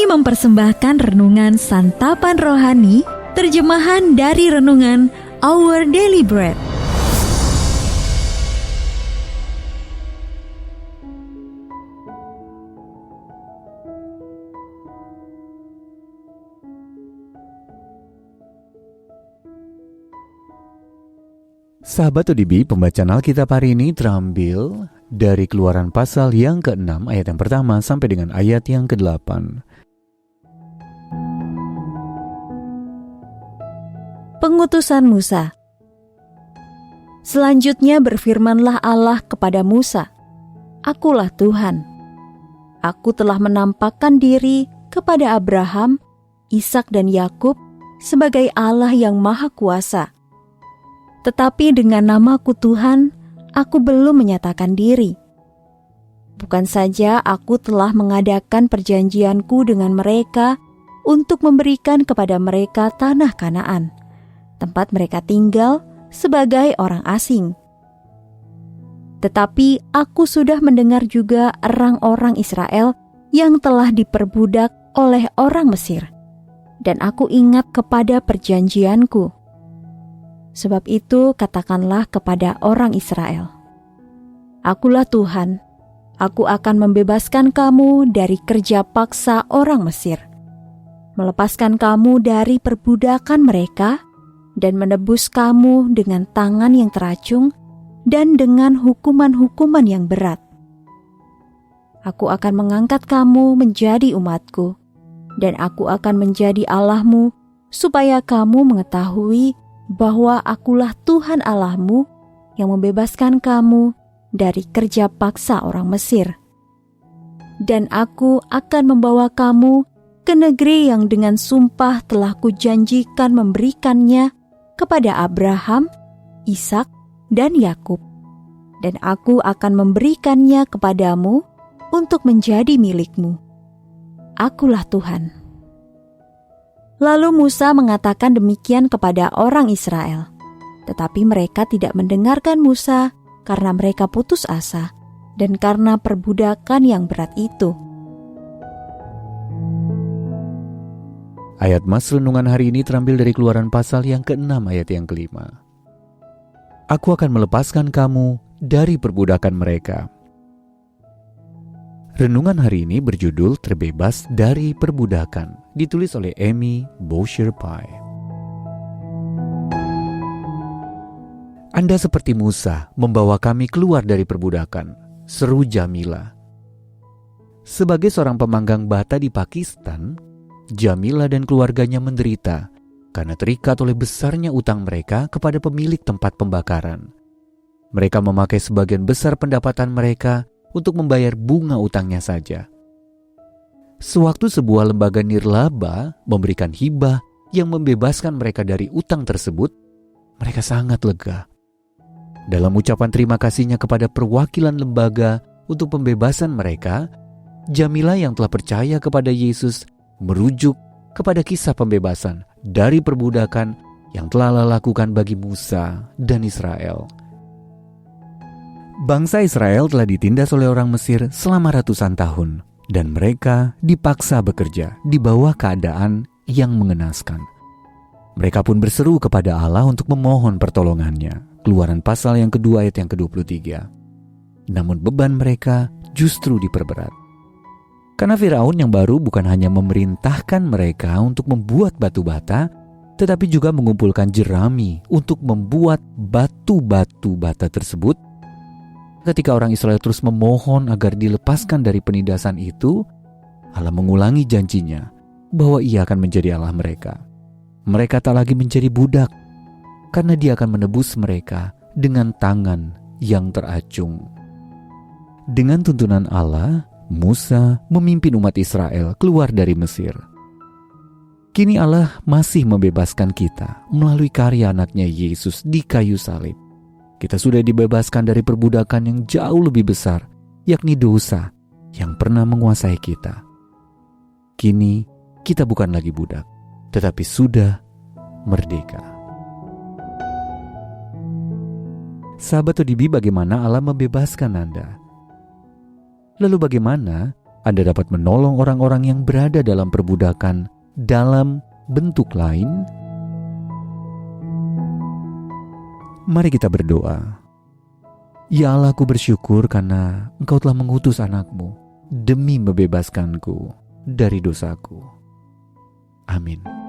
Kami mempersembahkan renungan santapan rohani, terjemahan dari renungan Our Daily Bread. Sahabat ODB, pembacaan Alkitab hari ini terambil dari Keluaran pasal yang ke-6 ayat yang pertama sampai dengan ayat yang ke-8. Pengutusan Musa. Selanjutnya berfirmanlah Allah kepada Musa, "Akulah Tuhan. Aku telah menampakkan diri kepada Abraham, Ishak dan Yakub sebagai Allah yang Maha Kuasa. Tetapi dengan namaku Tuhan, aku belum menyatakan diri. Bukan saja aku telah mengadakan perjanjianku dengan mereka untuk memberikan kepada mereka tanah Kanaan, tempat mereka tinggal sebagai orang asing. Tetapi aku sudah mendengar juga orang-orang Israel yang telah diperbudak oleh orang Mesir, dan aku ingat kepada perjanjianku. Sebab itu katakanlah kepada orang Israel, Akulah Tuhan, aku akan membebaskan kamu dari kerja paksa orang Mesir, melepaskan kamu dari perbudakan mereka, dan menebus kamu dengan tangan yang teracung dan dengan hukuman-hukuman yang berat. Aku akan mengangkat kamu menjadi umatku, dan aku akan menjadi Allahmu, supaya kamu mengetahui bahwa akulah Tuhan Allahmu yang membebaskan kamu dari kerja paksa orang Mesir. Dan aku akan membawa kamu ke negeri yang dengan sumpah telah kujanjikan memberikannya kepada Abraham, Ishak, dan Yakub. Dan aku akan memberikannya kepadamu untuk menjadi milikmu. Akulah Tuhan." Lalu Musa mengatakan demikian kepada orang Israel. Tetapi mereka tidak mendengarkan Musa karena mereka putus asa dan karena perbudakan yang berat itu. Ayat mas renungan hari ini terambil dari Keluaran pasal yang ke-6 ayat yang ke-5. Aku akan melepaskan kamu dari perbudakan mereka. Renungan hari ini berjudul Terbebas dari Perbudakan, ditulis oleh Amy Bowyer-Pye. Anda seperti Musa membawa kami keluar dari perbudakan, seru Jamila. Sebagai seorang pemanggang bata di Pakistan, Jamila dan keluarganya menderita karena terikat oleh besarnya utang mereka kepada pemilik tempat pembakaran. Mereka memakai sebagian besar pendapatan mereka untuk membayar bunga utangnya saja. Sewaktu sebuah lembaga nirlaba memberikan hibah yang membebaskan mereka dari utang tersebut, mereka sangat lega. Dalam ucapan terima kasihnya kepada perwakilan lembaga untuk pembebasan mereka, Jamila yang telah percaya kepada Yesus merujuk kepada kisah pembebasan dari perbudakan yang telah Allah lakukan bagi Musa dan Israel. Bangsa Israel telah ditindas oleh orang Mesir selama ratusan tahun, dan mereka dipaksa bekerja di bawah keadaan yang mengenaskan. Mereka pun berseru kepada Allah untuk memohon pertolongannya. Keluaran pasal yang kedua ayat yang ke-23. Namun beban mereka justru diperberat. Karena Firaun yang baru bukan hanya memerintahkan mereka untuk membuat batu bata, tetapi juga mengumpulkan jerami untuk membuat batu-batu bata tersebut. Ketika orang Israel terus memohon agar dilepaskan dari penindasan itu, Allah mengulangi janjinya bahwa Ia akan menjadi Allah mereka. Mereka tak lagi menjadi budak, karena Dia akan menebus mereka dengan tangan yang teracung. Dengan tuntunan Allah, Musa memimpin umat Israel keluar dari Mesir. Kini Allah masih membebaskan kita melalui karya anaknya Yesus di kayu salib. Kita sudah dibebaskan dari perbudakan yang jauh lebih besar, yakni dosa yang pernah menguasai kita. Kini kita bukan lagi budak, tetapi sudah merdeka. Sahabat ODB, bagaimana Allah membebaskan Anda? Lalu bagaimana Anda dapat menolong orang-orang yang berada dalam perbudakan dalam bentuk lain? Mari kita berdoa. Ya Allah, aku bersyukur karena Engkau telah mengutus anak-Mu demi membebaskanku dari dosaku. Amin.